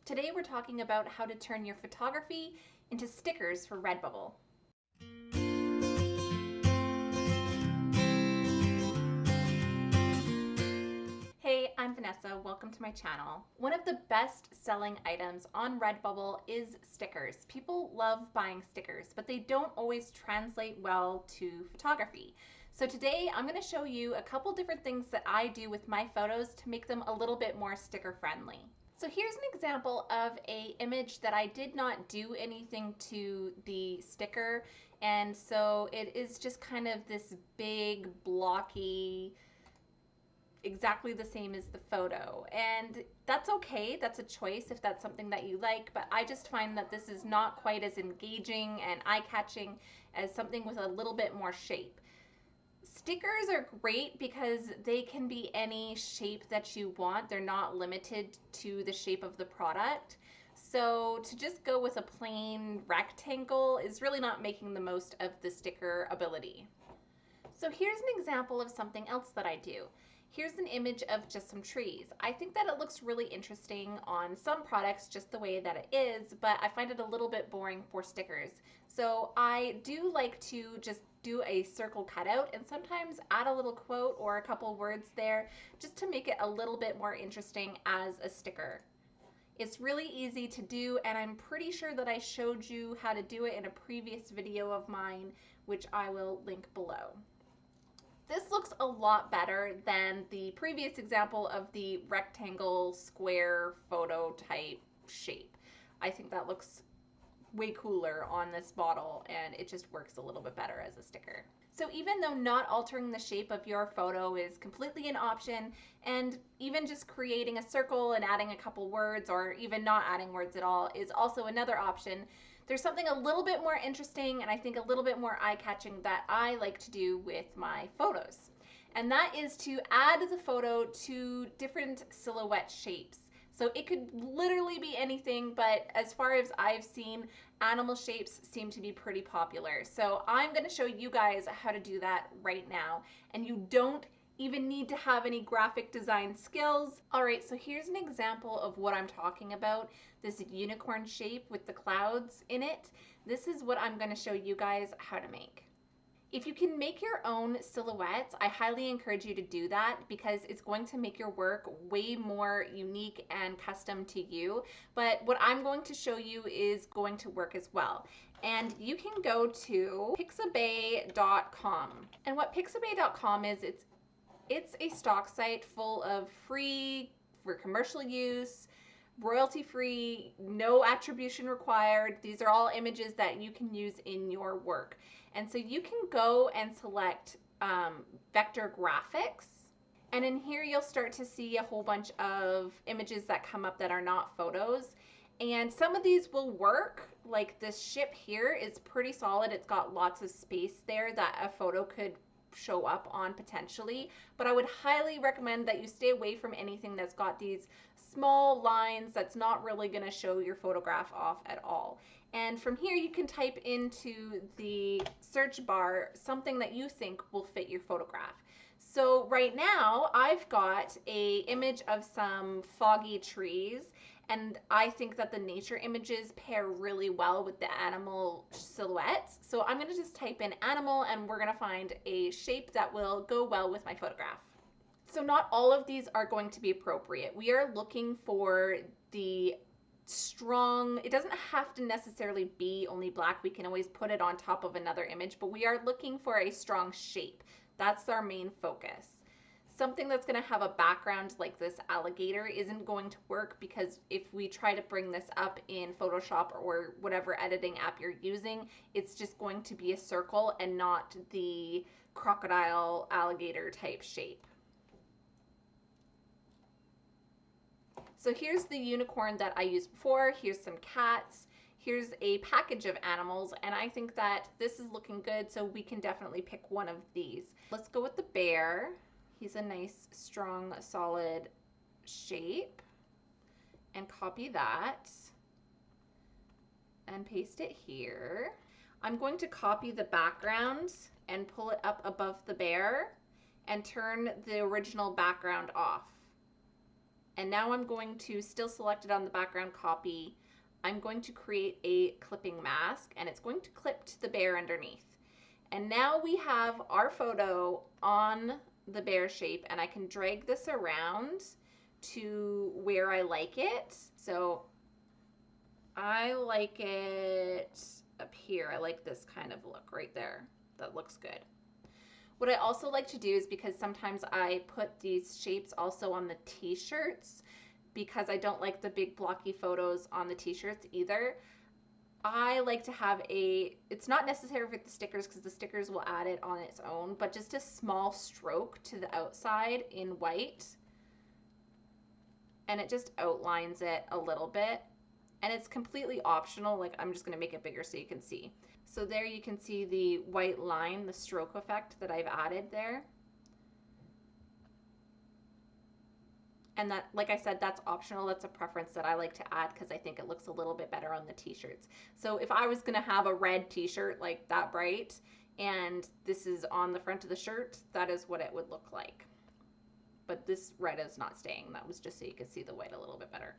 Today we're talking about how to turn your photography into stickers for Redbubble. Hey, I'm Vanessa. Welcome to my channel. One of the best selling items on Redbubble is stickers. People love buying stickers, but they don't always translate well to photography. So today I'm going to show you a couple different things that I do with my photos to make them a little bit more sticker friendly. So here's an example of an image that I did not do anything to the sticker, and so it is just kind of this big blocky, exactly the same as the photo, and that's okay. That's a choice if that's something that you like, but I just find that this is not quite as engaging and eye-catching as something with a little bit more shape. Stickers are great because they can be any shape that you want. They're not limited to the shape of the product. So to just go with a plain rectangle is really not making the most of the sticker ability. So here's an example of something else that I do. Here's an image of just some trees. I think that it looks really interesting on some products just the way that it is, but I find it a little bit boring for stickers. So I do like to just do a circle cutout and sometimes add a little quote or a couple words there just to make it a little bit more interesting as a sticker. It's really easy to do, and I'm pretty sure that I showed you how to do it in a previous video of mine, which I will link below. This looks a lot better than the previous example of the rectangle square photo type shape. I think that looks way cooler on this bottle, and it just works a little bit better as a sticker. So even though not altering the shape of your photo is completely an option, and even just creating a circle and adding a couple words or even not adding words at all is also another option, there's something a little bit more interesting and I think a little bit more eye-catching that I like to do with my photos. And that is to add the photo to different silhouette shapes. So it could literally be anything, but as far as I've seen, animal shapes seem to be pretty popular. So I'm going to show you guys how to do that right now. And you don't even need to have any graphic design skills. All right, so here's an example of what I'm talking about. This unicorn shape with the clouds in it. This is what I'm going to show you guys how to make. If you can make your own silhouettes, I highly encourage you to do that because it's going to make your work way more unique and custom to you. But what I'm going to show you is going to work as well. And you can go to pixabay.com. And what pixabay.com is, it's a stock site full of free, for commercial use, royalty-free, no attribution required. These are all images that you can use in your work. And so you can go and select vector graphics. And in here, you'll start to see a whole bunch of images that come up that are not photos. And some of these will work, like this ship here is pretty solid. It's got lots of space there that a photo could show up on potentially, but I would highly recommend that you stay away from anything that's got these small lines that's not really going to show your photograph off at all. And from here you can type into the search bar something that you think will fit your photograph. So right now I've got a image of some foggy trees, and I think that the nature images pair really well with the animal silhouettes. So I'm going to just type in animal and we're going to find a shape that will go well with my photograph. So not all of these are going to be appropriate. We are looking for the strong, it doesn't have to necessarily be only black. We can always put it on top of another image, but we are looking for a strong shape. That's our main focus. Something that's going to have a background like this alligator isn't going to work because if we try to bring this up in Photoshop or whatever editing app you're using, it's just going to be a circle and not the crocodile alligator type shape. So here's the unicorn that I used before. Here's some cats. Here's a package of animals, and I think that this is looking good, so we can definitely pick one of these. Let's go with the bear. He's a nice, strong, solid shape. And copy that and paste it here. I'm going to copy the background and pull it up above the bear and turn the original background off. And now I'm going to still select it on the background copy. I'm going to create a clipping mask, and it's going to clip to the bear underneath. And now we have our photo on the bear shape, and I can drag this around to where I like it. So I like it up here. I like this kind of look right there. That looks good. What I also like to do is, because sometimes I put these shapes also on the t-shirts, because I don't like the big blocky photos on the t-shirts either, I like to have it's not necessary with the stickers because the stickers will add it on its own, but just a small stroke to the outside in white, and it just outlines it a little bit. And it's completely optional. Like, I'm just going to make it bigger so you can see. So there you can see the white line, the stroke effect that I've added there. And that, like I said, that's optional. That's a preference that I like to add because I think it looks a little bit better on the t-shirts. So if I was going to have a red t-shirt like that bright, and this is on the front of the shirt, that is what it would look like. But this red is not staying. That was just so you could see the white a little bit better.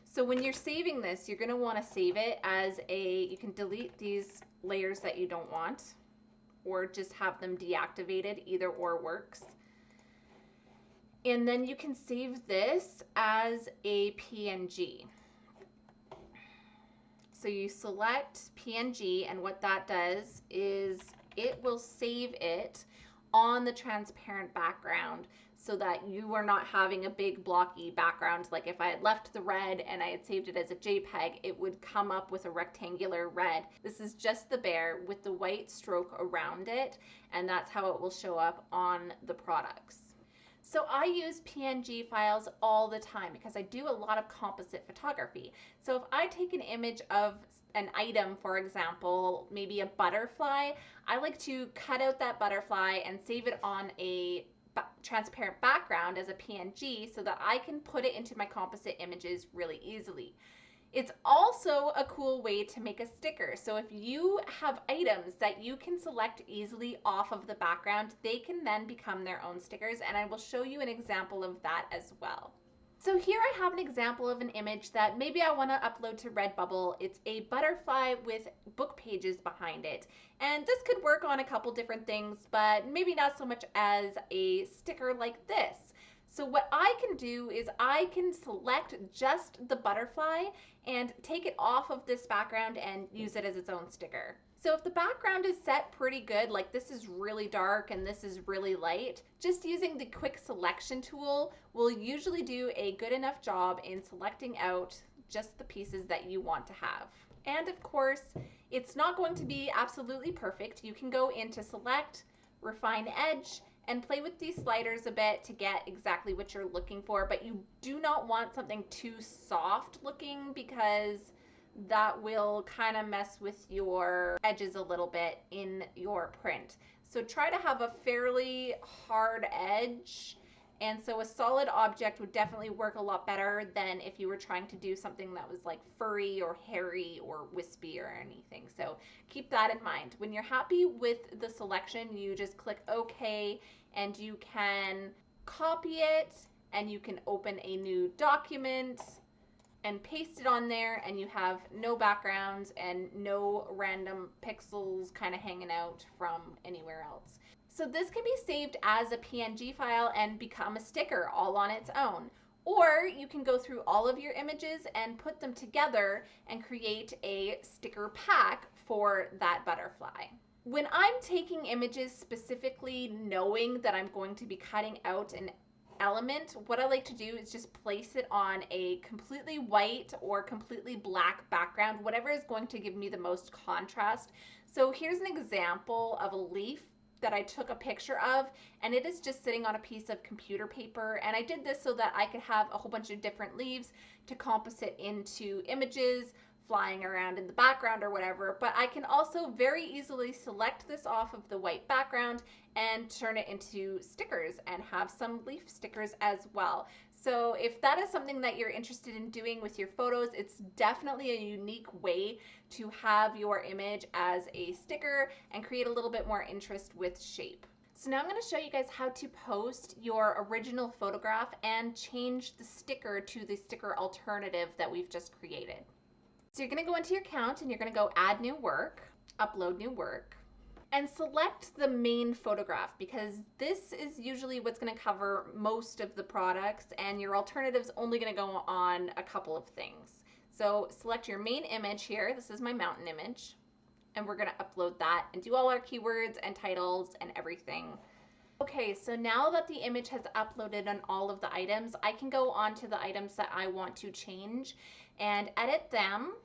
So when you're saving this, you're going to want to save it as you can delete these layers that you don't want, or just have them deactivated. Either or works. And then you can save this as a PNG. So you select PNG, and what that does is it will save it on the transparent background, so that you are not having a big blocky background. Like if I had left the red and I had saved it as a JPEG, it would come up with a rectangular red. This is just the bear with the white stroke around it, and that's how it will show up on the products. So I use PNG files all the time because I do a lot of composite photography. So if I take an image of an item, for example, maybe a butterfly, I like to cut out that butterfly and save it on a transparent background as a PNG so that I can put it into my composite images really easily. It's also a cool way to make a sticker. So if you have items that you can select easily off of the background, they can then become their own stickers, and I will show you an example of that as well. So here I have an example of an image that maybe I want to upload to Redbubble. It's a butterfly with book pages behind it. And this could work on a couple different things, but maybe not so much as a sticker like this. So what I can do is I can select just the butterfly and take it off of this background and use it as its own sticker. So if the background is set pretty good, like this is really dark and this is really light, just using the quick selection tool will usually do a good enough job in selecting out just the pieces that you want to have. And of course, it's not going to be absolutely perfect. You can go into select, refine edge, and play with these sliders a bit to get exactly what you're looking for, but you do not want something too soft looking because that will kind of mess with your edges a little bit in your print. So try to have a fairly hard edge, and so a solid object would definitely work a lot better than if you were trying to do something that was like furry or hairy or wispy or anything. So keep that in mind. When you're happy with the selection, you just click OK, and you can copy it, and you can open a new document and paste it on there, and you have no backgrounds and no random pixels kind of hanging out from anywhere else. So this can be saved as a PNG file and become a sticker all on its own. Or you can go through all of your images and put them together and create a sticker pack for that butterfly. When I'm taking images specifically knowing that I'm going to be cutting out an element, what I like to do is just place it on a completely white or completely black background, whatever is going to give me the most contrast. So here's an example of a leaf that I took a picture of, and it is just sitting on a piece of computer paper, and I did this so that I could have a whole bunch of different leaves to composite into images flying around in the background or whatever, but I can also very easily select this off of the white background and turn it into stickers and have some leaf stickers as well. So if that is something that you're interested in doing with your photos, it's definitely a unique way to have your image as a sticker and create a little bit more interest with shape. So now I'm going to show you guys how to post your original photograph and change the sticker to the sticker alternative that we've just created. So you're going to go into your account and you're going to go add new work, upload new work, and select the main photograph because this is usually what's going to cover most of the products and your alternative's only going to go on a couple of things. So select your main image here. This is my mountain image. And we're going to upload that and do all our keywords and titles and everything. Okay, so now that the image has uploaded on all of the items, I can go on to the items that I want to change and edit them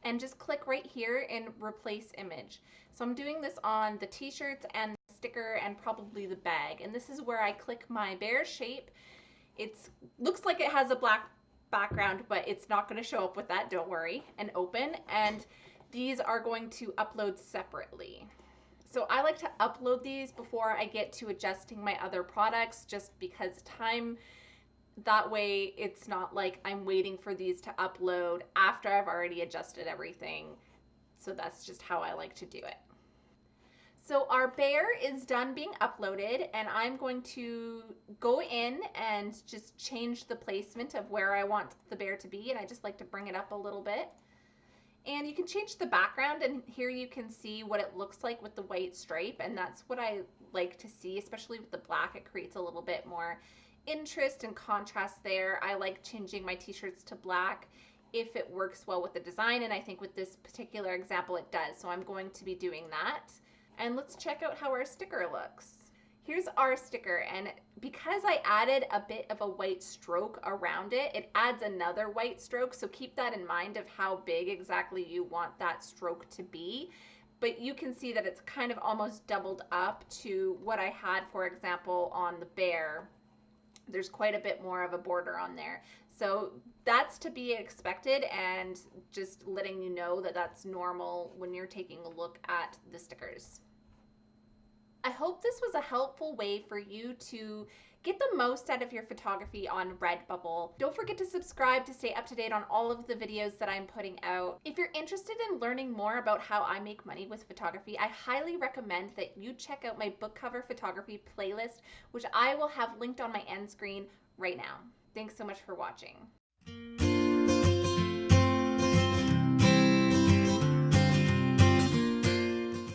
and just click right here in replace image. So I'm doing this on the t-shirts and the sticker and probably the bag. And this is where I click my bear shape. It looks like it has a black background, but it's not going to show up with that, don't worry, and open. And these are going to upload separately. So I like to upload these before I get to adjusting my other products just because time, that way it's not like I'm waiting for these to upload after I've already adjusted everything. So that's just how I like to do it. So our bear is done being uploaded and I'm going to go in and just change the placement of where I want the bear to be, and I just like to bring it up a little bit. And you can change the background, and here you can see what it looks like with the white stripe, and that's what I like to see, especially with the black. It creates a little bit more interest and contrast there. I like changing my t-shirts to black if it works well with the design, and I think with this particular example it does, so I'm going to be doing that. And let's check out how our sticker looks. Here's our sticker, and because I added a bit of a white stroke around it, it adds another white stroke, so keep that in mind of how big exactly you want that stroke to be. But you can see that it's kind of almost doubled up to what I had, for example, on the bear. There's quite a bit more of a border on there. So that's to be expected, and just letting you know that that's normal when you're taking a look at the stickers. I hope this was a helpful way for you to get the most out of your photography on Redbubble. Don't forget to subscribe to stay up to date on all of the videos that I'm putting out. If you're interested in learning more about how I make money with photography, I highly recommend that you check out my book cover photography playlist, which I will have linked on my end screen right now. Thanks so much for watching.